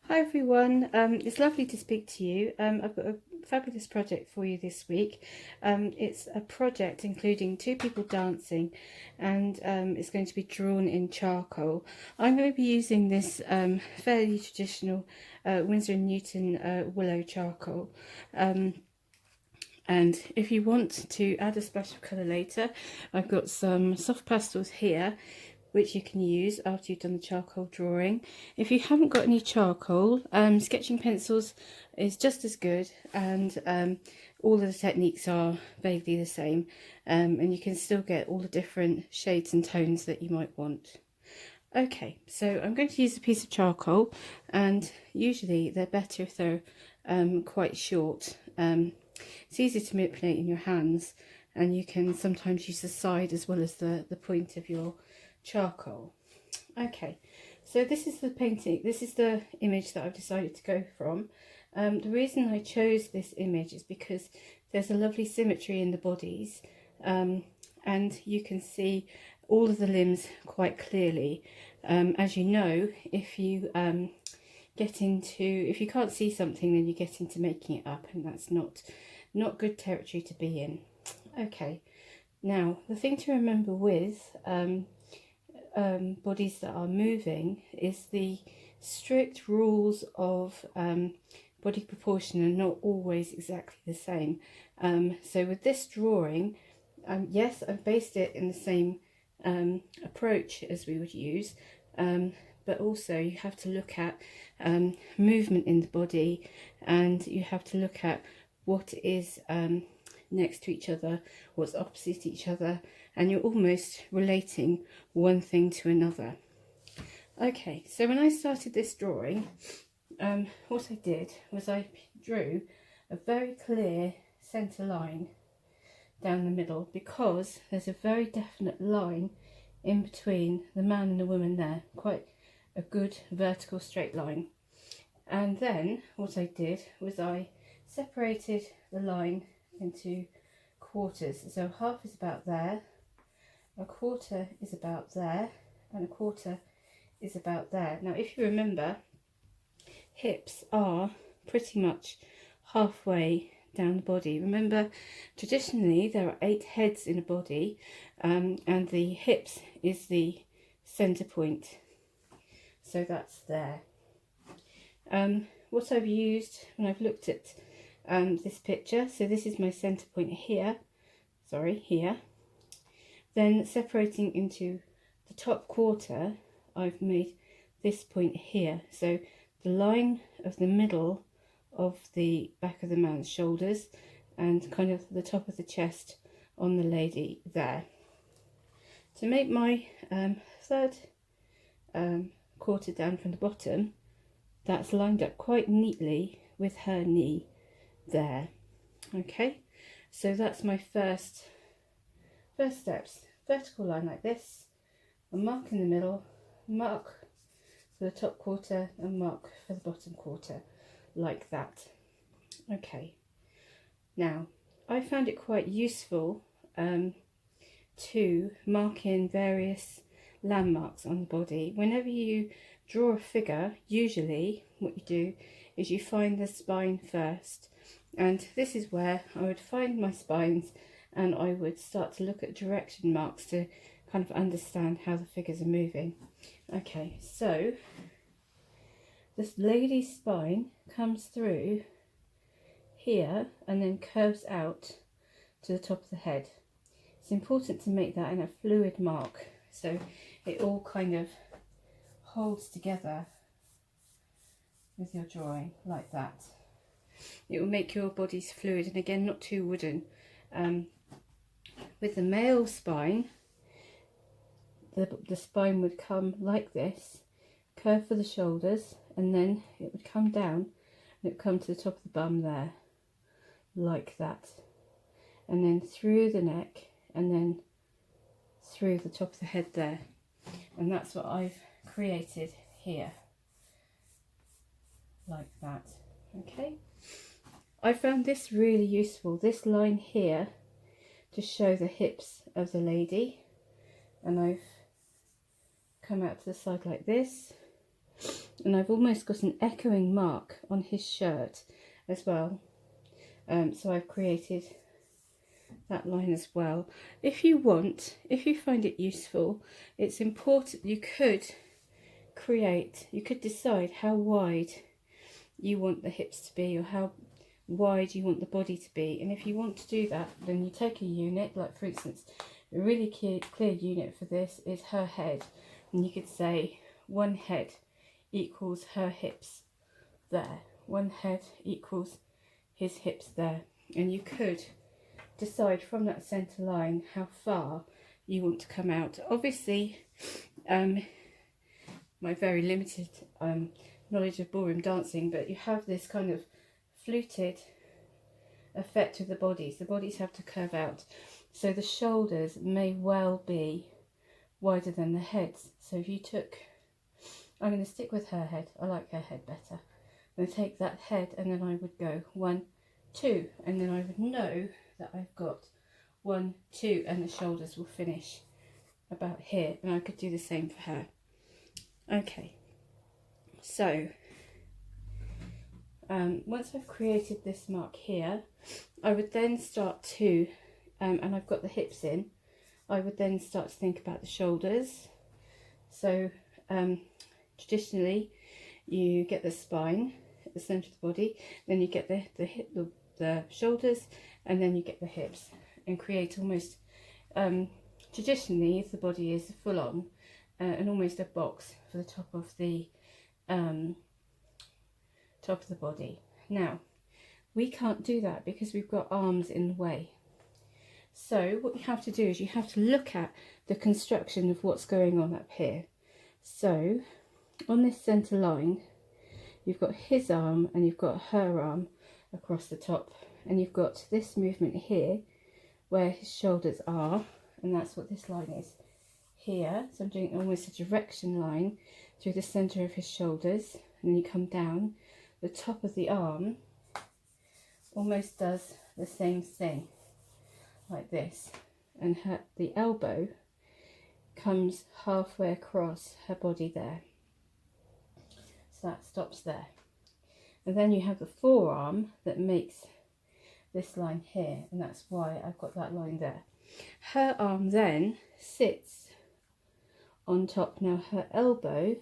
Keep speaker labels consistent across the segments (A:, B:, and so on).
A: Hi everyone, it's lovely to speak to you. I've got a fabulous project for you this week. It's a project including two people dancing, and it's going to be drawn in charcoal. I'm going to be using this fairly traditional Winsor & Newton willow charcoal. And if you want to add a splash of colour later, I've got some soft pastels here which you can use after you've done the charcoal drawing. If you haven't got any charcoal, sketching pencils is just as good, and all of the techniques are vaguely the same, and you can still get all the different shades and tones that you might want. Okay, so I'm going to use a piece of charcoal, and usually they're better if they're quite short. It's easy to manipulate in your hands, and you can sometimes use the side as well as the point of your charcoal. Okay, so this is the painting, this is the image that I've decided to go from. The reason I chose this image is because there's a lovely symmetry in the bodies, and you can see all of the limbs quite clearly. As you know, if you if you can't see something, then you get into making it up, and that's not good territory to be in. Okay, now the thing to remember with bodies that are moving is the strict rules of body proportion are not always exactly the same. So with this drawing, yes, I've based it in the same approach as we would use, but also you have to look at movement in the body, and you have to look at what is next to each other, what's opposite each other, and you're almost relating one thing to another. Okay, so when I started this drawing, what I did was I drew a very clear centre line down the middle, because there's a very definite line in between the man and the woman there, quite a good vertical straight line. And then what I did was I separated the line into quarters. So half is about there, a quarter is about there, and a quarter is about there. Now if you remember, hips are pretty much halfway down the body. Remember, traditionally there are 8 heads in a body, and the hips is the center point, so that's there. What I've used when I've looked at this picture, so this is my center point here, here, then separating into the top quarter, I've made this point here, so the line of the middle of the back of the man's shoulders and kind of the top of the chest on the lady there. To make my third quarter down from the bottom, that's lined up quite neatly with her knee there. Okay, so that's my first steps. Vertical line like this, a mark in the middle, mark for the top quarter, and mark for the bottom quarter, like that. Okay, now I found it quite useful to mark in various landmarks on the body. Whenever you draw a figure, usually what you do is you find the spine first, and this is where I would find my spines, and I would start to look at direction marks to kind of understand how the figures are moving. Okay, so this lady's spine comes through here and then curves out to the top of the head. It's important to make that in a fluid mark, so it all kind of holds together with your drawing like that. It will make your bodies fluid, and again not too wooden. With the male spine, the spine would come like this, curve for the shoulders, and then it would come down and it would come to the top of the bum there, like that, and then through the neck, and then through the top of the head there. And that's what I've created here, like that. Okay, I found this really useful, this line here, to show the hips of the lady, and I've come out to the side like this, and I've almost got an echoing mark on his shirt as well. So I've created that line as well. If you want, if you find it useful, it's important, you could decide how wide you want the hips to be, or how wide you want the body to be. And if you want to do that, then you take a unit, like for instance, a really clear unit for this is her head, and you could say one head equals her hips there, one head equals his hips there, and you could decide from that centre line how far you want to come out. Obviously, my very limited knowledge of ballroom dancing, but you have this kind of fluted effect with the bodies. The bodies have to curve out, so the shoulders may well be wider than the heads. So if you took, I'm going to stick with her head, I like her head better. I'm going to take that head, and then I would go 1, 2, and then I would know that I've got 1, 2, and the shoulders will finish about here, and I could do the same for her. Okay, so once I've created this mark here, I would then start to, and I've got the hips in, I would then start to think about the shoulders. So traditionally you get the spine at the centre of the body, then you get the shoulders, and then you get the hips, and create almost, traditionally, if the body is full on, and almost a box for the top of the body. Now, we can't do that because we've got arms in the way. So what you have to do is you have to look at the construction of what's going on up here. So on this centre line, you've got his arm and you've got her arm across the top, and you've got this movement here where his shoulders are, and that's what this line is here. So I'm doing almost a direction line through the centre of his shoulders, and then you come down. The top of the arm almost does the same thing, like this, and the elbow comes halfway across her body there. So that stops there. And then you have the forearm that makes this line here, and that's why I've got that line there. Her arm then sits on top. Now her elbow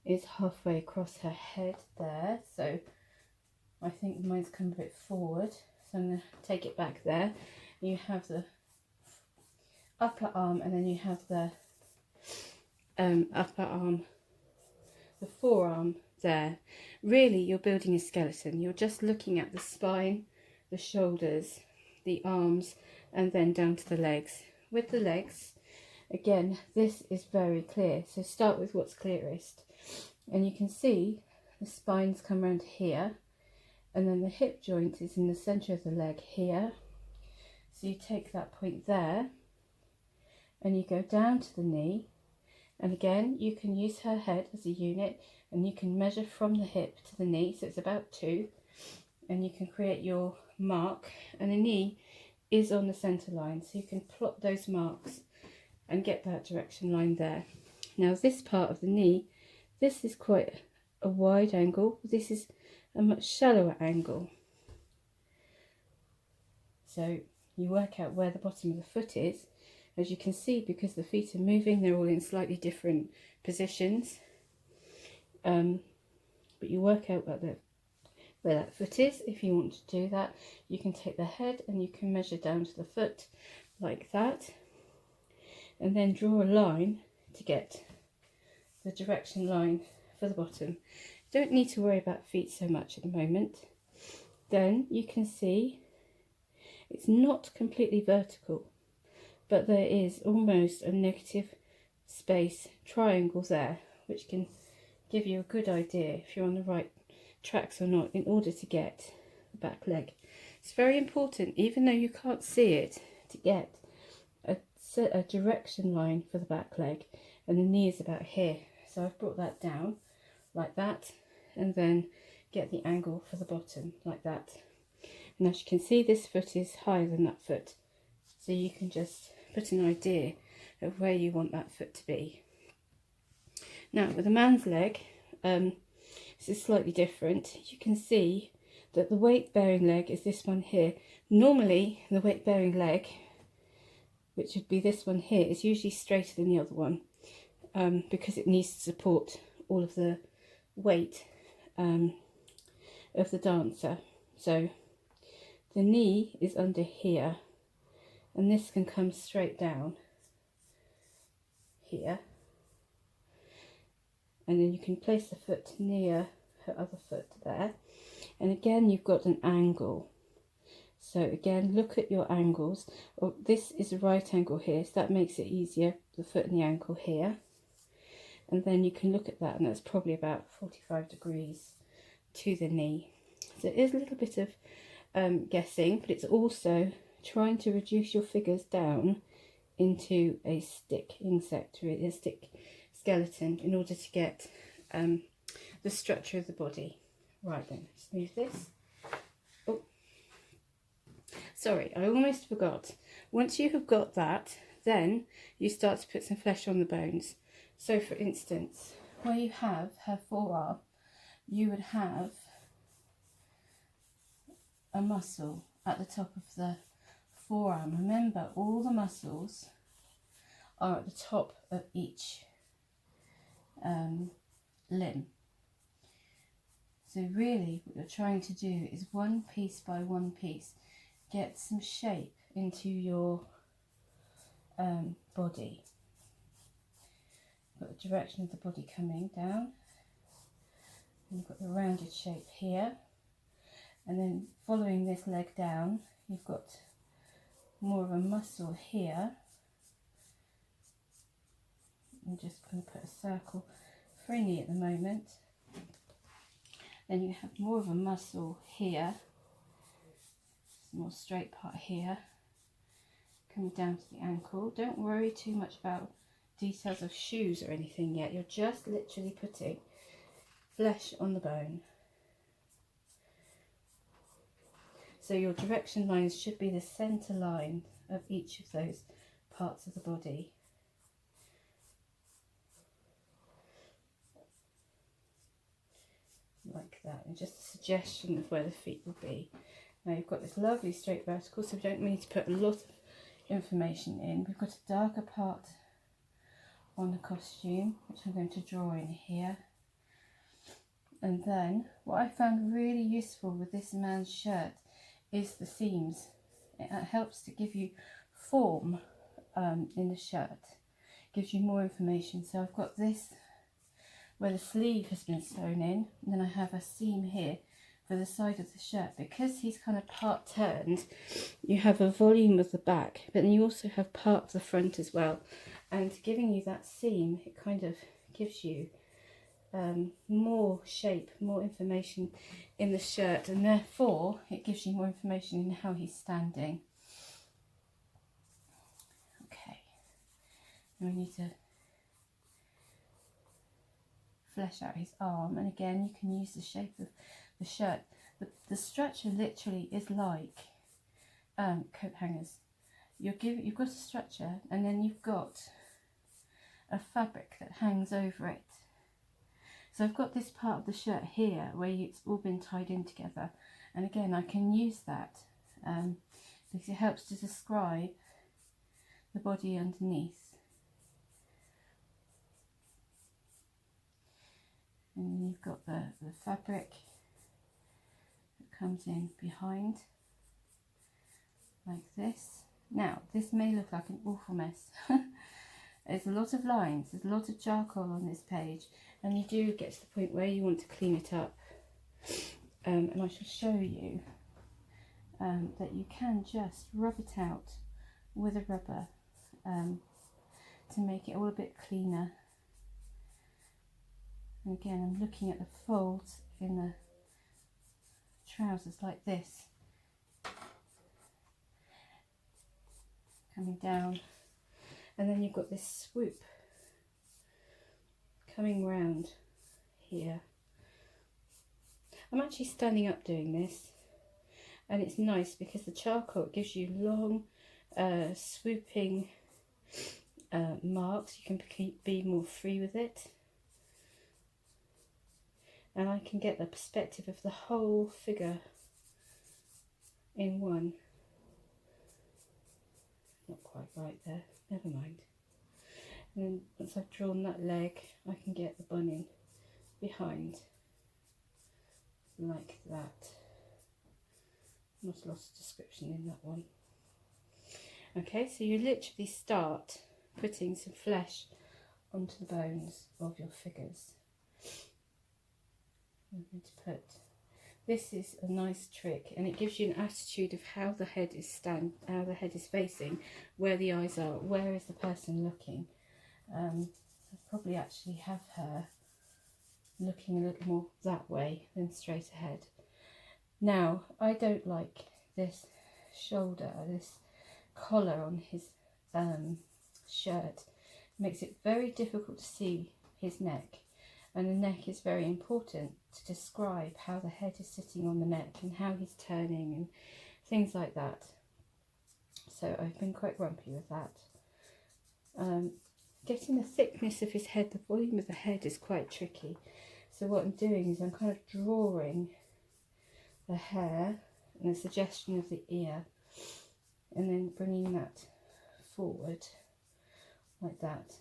A: is halfway across her head there, so I think mine's come a bit forward, so I'm going to take it back there. You have the upper arm, and then you have the upper arm, the forearm there. Really, you're building a skeleton. You're just looking at the spine, the shoulders, the arms, and then down to the legs. With the legs, again, this is very clear, so start with what's clearest, and you can see the spines come around here, and then the hip joint is in the centre of the leg here. So you take that point there and you go down to the knee, and again you can use her head as a unit, and you can measure from the hip to the knee, so it's about 2, and you can create your mark, and the knee is on the centre line, so you can plot those marks and get that direction line there. Now this part of the knee, this is quite a wide angle, this is a much shallower angle. So you work out where the bottom of the foot is. As you can see, because the feet are moving, they're all in slightly different positions. But you work out where that foot is. If you want to do that, you can take the head and you can measure down to the foot like that, and then draw a line to get the direction line for the bottom. Don't need to worry about feet so much at the moment. Then you can see it's not completely vertical, but there is almost a negative space triangle there, which can give you a good idea if you're on the right tracks or not, in order to get the back leg. It's very important, even though you can't see it, to get a direction line for the back leg, and the knee is about here. So I've brought that down like that, and then get the angle for the bottom like that. And as you can see, this foot is higher than that foot, so you can just put an idea of where you want that foot to be. Now with a man's leg, this is slightly different. You can see that the weight bearing leg is this one here. Normally the weight bearing leg, which would be this one here, is usually straighter than the other one, because it needs to support all of the weight of the dancer. So the knee is under here, and this can come straight down here, and then you can place the foot near her other foot there, and again you've got an angle. So again, look at your angles. Oh, this is a right angle here, so that makes it easier, the foot and the ankle here, and then you can look at that, and that's probably about 45 degrees to the knee. So it is a little bit of guessing, but it's also trying to reduce your figures down into a stick insect, or a stick skeleton, in order to get the structure of the body. Right then, let's move this. Oh, sorry, I almost forgot. Once you have got that, then you start to put some flesh on the bones. So for instance, where you have her forearm, you would have a muscle at the top of the forearm. Remember, all the muscles are at the top of each limb. So really what you're trying to do is, one piece by one piece, get some shape into your body. Got the direction of the body coming down, and you've got the rounded shape here, and then following this leg down, you've got more of a muscle here. I'm just going to put a circle for a knee at the moment. Then you have more of a muscle here, more straight part here, coming down to the ankle. Don't worry too much about details of shoes or anything yet. You're just literally putting flesh on the bone. So your direction lines should be the centre line of each of those parts of the body. Like that, and just a suggestion of where the feet will be. Now you've got this lovely straight vertical, so we don't need to put a lot of information in. We've got a darker part on the costume, which I'm going to draw in here. And then what I found really useful with this man's shirt is the seams. It helps to give you form in the shirt, gives you more information. So I've got this where the sleeve has been sewn in, and then I have a seam here for the side of the shirt. Because he's kind of part turned, you have a volume of the back, but then you also have part of the front as well, and giving you that seam, it kind of gives you more shape, more information in the shirt, and therefore it gives you more information in how he's standing. Okay, and we need to flesh out his arm, and again you can use the shape of the shirt. The structure literally is like coat hangers. You've got a structure, and then you've got a fabric that hangs over it. So I've got this part of the shirt here where it's all been tied in together, and again I can use that because it helps to describe the body underneath. And then you've got the fabric that comes in behind, like this. Now, this may look like an awful mess. There's a lot of lines, there's a lot of charcoal on this page, and you do get to the point where you want to clean it up. And I shall show you that you can just rub it out with a rubber to make it all a bit cleaner. And again, I'm looking at the folds in the trousers like this, coming down, and then you've got this swoop coming round here. I'm actually standing up doing this, and it's nice because the charcoal gives you long swooping marks. You can be more free with it. and I can get the perspective of the whole figure in one. Not quite right there, never mind. And then once I've drawn that leg, I can get the bun behind, like that. Must have lost a description in that one. Okay, so you literally start putting some flesh onto the bones of your figures. I'm going to put, this is a nice trick, and it gives you an attitude of how the head is how the head is facing, where the eyes are, where is the person looking. I'd probably actually have her looking a little more that way than straight ahead. Now, I don't like this shoulder, this collar on his shirt. It makes it very difficult to see his neck, and the neck is very important to describe how the head is sitting on the neck and how he's turning and things like that. So I've been quite grumpy with that. Getting the thickness of his head, the volume of the head is quite tricky. So what I'm doing is I'm kind of drawing the hair and the suggestion of the ear, and then bringing that forward like that.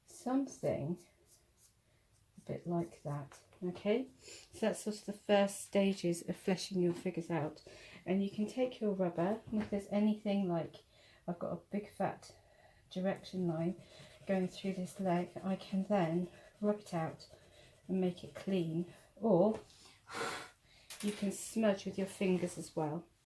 A: Something a bit like that. Okay, so that's sort of the first stages of fleshing your figures out. And you can take your rubber, and if there's anything like, I've got a big fat direction line going through this leg, I can then rub it out and make it clean, or you can smudge with your fingers as well.